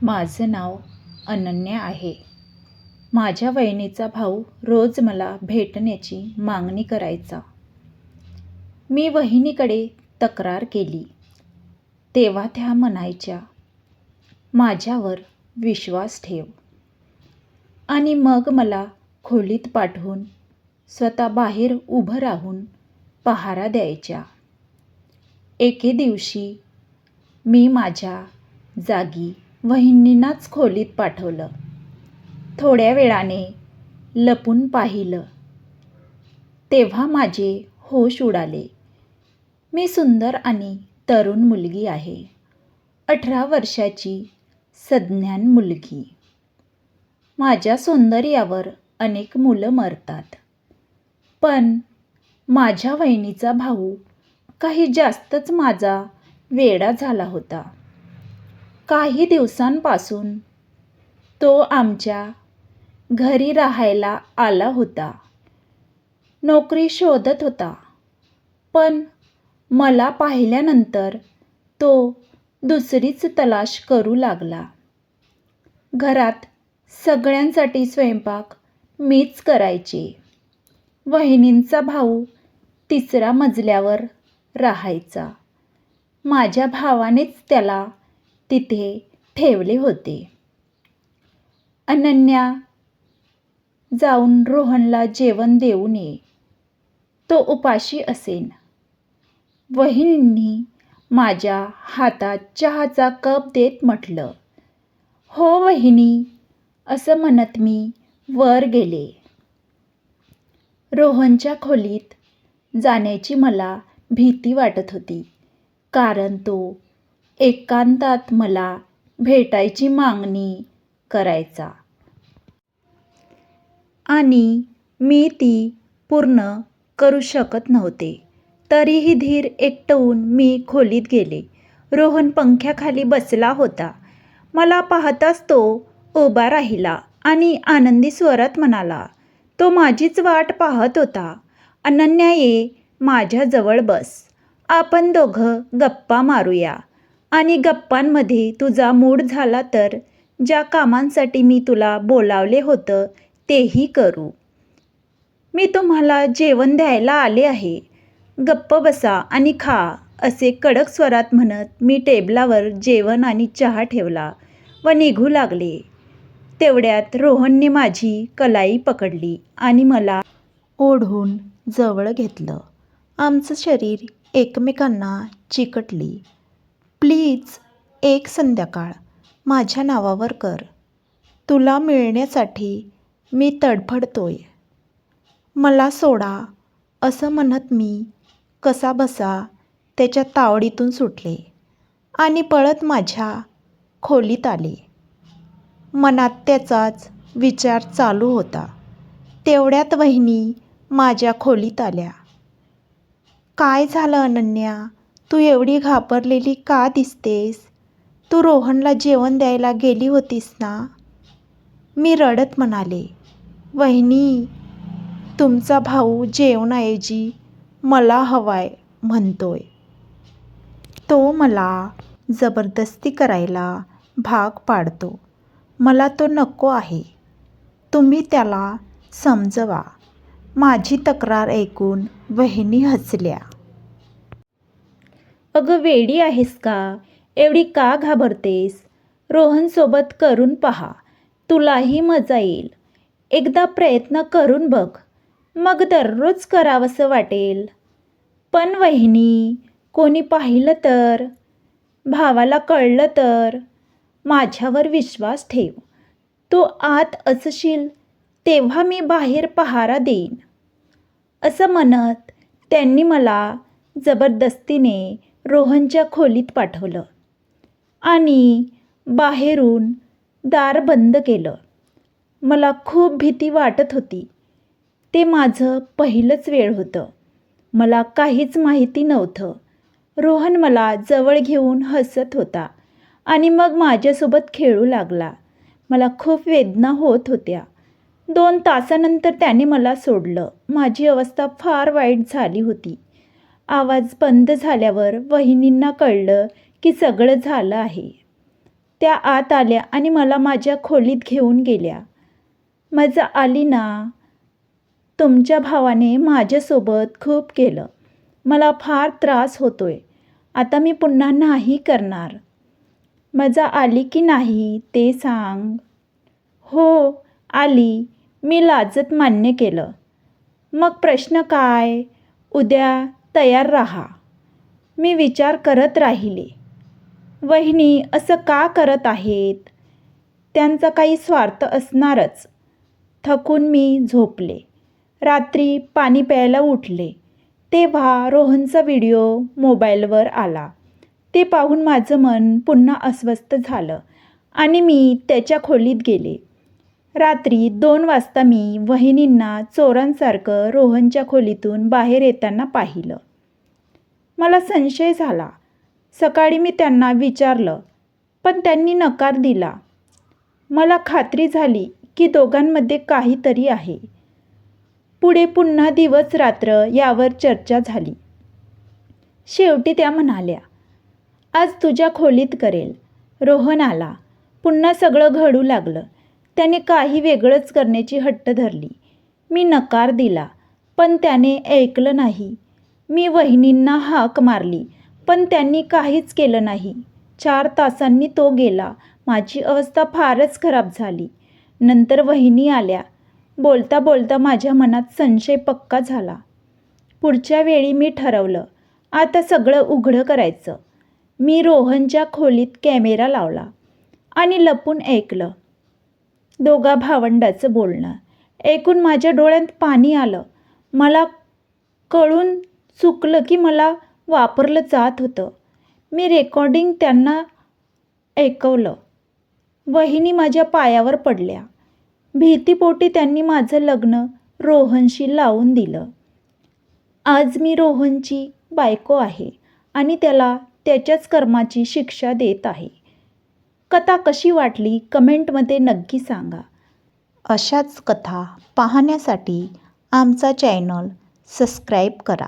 माझं नाव अनन्या आहे. माझ्या वहिनीचा भाऊ रोज मला भेटण्याची मागणी करायचा. मी वहिनीकडे तक्रार केली तेव्हा त्या म्हणायच्या, माझ्यावर विश्वास ठेव. आणि मग मला खोलीत पाठवून स्वतः बाहेर उभं राहून पहारा द्यायच्या. एके दिवशी मी माझ्या जागी वहिनींनाच खोलीत पाठवलं. थोड्या वेळाने लपून पाहिलं तेव्हा माझे होश उडाले. मी सुंदर आणि तरुण मुलगी आहे. 18 वर्षाची सज्ञान मुलगी. माझ्या सौंदर्यावर अनेक मुलं मरतात. पण माझ्या वहिनीचा भाऊ काही जास्तच माझा वेडा झाला होता. काही दिवसांपासून तो आमच्या घरी राहायला आला होता. नोकरी शोधत होता. पण मला पाहिल्यानंतर तो दुसरीच तलाश करू लागला. घरात सगळ्यांसाठी स्वयंपाक मीच करायचे. वहिनींचा भाऊ 3ऱ्या मजल्यावर राहायचा. माझ्या भावानेच त्याला तिथे ठेवले होते. अनन्या, जाऊन रोहनला जेवण देऊन ये. तो उपाशी असेन. वहिनींनी माझ्या हातात चहाचा कप देत म्हटलं. हो वहिनी, असं म्हणत मी वर गेले. रोहनच्या खोलीत जाण्याची मला भीती वाटत होती, कारण तो एकांतात मला भेटायची मागणी करायचा आणि मी ती पूर्ण करू शकत नव्हते. तरीही धीर एकवटून मी खोलीत गेले. रोहन पंख्याखाली बसला होता. मला पाहताच तो उभा राहिला आणि आनंदी स्वरात म्हणाला, तो माझीच वाट पाहत होता. अनन्या, ये माझ्याजवळ बस. आपण दोघं गप्पा मारूया आणि गप्पांमध्ये तुझा मूड झाला तर ज्या कामांसाठी मी तुला बोलावले होतं तेही करू. मी तुम्हाला जेवण द्यायला आले आहे. गप्प बसा आणि खा, असे कडक स्वरात म्हणत मी टेबलावर जेवण आणि चहा ठेवला व निघू लागले. तेवढ्यात रोहनने माझी कलाई पकडली आणि मला ओढून जवळ घेतलं. आमचं शरीर एकमेकांना चिकटली. प्लीज, एक संध्याकाळ माझ्या नावावर कर. तुला मिळण्यासाठी मी तडफडतोय. मला सोडा, असं म्हणत मी कसाबसा त्याच्या तावडीतून सुटले आणि पळत माझ्या खोलीत आले. मनात त्याचाच विचार चालू होता. तेवढ्यात वहिनी माझ्या खोलीत आल्या. काय झालं अनन्या, तू एवढी घाबरलेली का दिसतेस? तू रोहनला जेवण द्यायला गेली होतीस ना? मी रडत म्हणाले. वहिनी, तुमचा भाऊ जेवणाऐवजी मला हवाय म्हणतोय. तो मला जबरदस्ती करायला भाग पाडतो. मला तो नको आहे. तुम्ही त्याला समजवा. माझी तक्रार ऐकून वहिनी हसल्या. अगं वेडी आहेस का? एवढी का घाबरतेस? रोहनसोबत करून पहा, तुलाही मजा येईल. एकदा प्रयत्न करून बघ, मग दररोज करावंसं वाटेल. पण वहिनी, कोणी पाहिलं तर? भावाला कळलं तर? माझ्यावर विश्वास ठेव. तू आत असशील तेव्हा मी बाहेर पहारा देईन. असं म्हणत त्यांनी मला जबरदस्तीने रोहनच्या खोलीत पाठवलं आणि बाहेरून दार बंद केलं. मला खूप भीती वाटत होती. ते माझं पहिलंच वेळ होतं. मला काहीच माहिती नव्हतं. रोहन मला जवळ घेऊन हसत होता आणि मग माझ्यासोबत खेळू लागला. मला खूप वेदना होत होत्या. 2 तासानंतर त्याने मला सोडलं. माझी अवस्था फार वाईट झाली होती. आवाज बंद झाल्यावर वहिनींना कळलं की सगळं झालं आहे. त्या आत आल्या आणि मला माझ्या खोलीत घेऊन गेल्या. माझा आलीना, तुमच्या भावाने माझ्यासोबत खूप केलं. मला फार त्रास होतोय. आता मी पुन्हा नाही करणार. मजा आली की नाही ते सांग. हो आली, मी लाजत मान्य केलं. मग प्रश्न काय? उद्या तयार राहा. मी विचार करत राहिले. वहिनी असं का करत आहेत? त्यांचा काही स्वार्थ असणारच. थकून मी झोपले. रात्री पाणी प्यायला उठले तेव्हा रोहनचा व्हिडिओ मोबाईलवर आला. ते पाहून माझं मन पुन्हा अस्वस्थ झालं आणि मी त्याच्या खोलीत गेले. रात्री 2 वाजता मी वहिनींना चोरांसारखं रोहनच्या खोलीतून बाहेर येताना पाहिलं. मला संशय झाला. सकाळी मी त्यांना विचारलं, पण त्यांनी नकार दिला. मला खात्री झाली की दोघांमध्ये काहीतरी आहे. पुढे पुन्हा दिवस रात्र यावर चर्चा झाली. शेवटी त्या म्हणाल्या, आज तुझ्या खोलीत करेल. रोहन आला. पुन्हा सगळं घडू लागलं. त्याने काही वेगळंच करण्याची हट्ट धरली. मी नकार दिला, पण त्याने ऐकलं नाही. मी वहिनींना हाक मारली, पण त्यांनी काहीच केलं नाही. 4 तासांनी तो गेला. माझी अवस्था फारच खराब झाली. नंतर वहिनी आल्या. बोलता बोलता माझ्या मनात संशय पक्का झाला. पुढच्या वेळी मी ठरवलं, आता सगळं उघडं करायचं. मी रोहनच्या खोलीत कॅमेरा लावला आणि लपून ऐकलं दोघा भावंडाचं बोलणं. ऐकून माझ्या डोळ्यात पाणी आलं. मला कळून चुकलं की मला वापरलं जात होतं. मी रेकॉर्डिंग त्यांना ऐकवलं. वहिनी माझ्या पायावर पडल्या. भीतीपोटी त्यांनी माझं लग्न रोहनशी लावून दिलं. आज मी रोहनची बायको आहे आणि त्याला त्याच्याच कर्माची शिक्षा देत आहे. कथा कशी वाटली कमेंटमध्ये नक्की सांगा. अशाच कथा पाहण्यासाठी आमचा चॅनल सबस्क्राईब करा.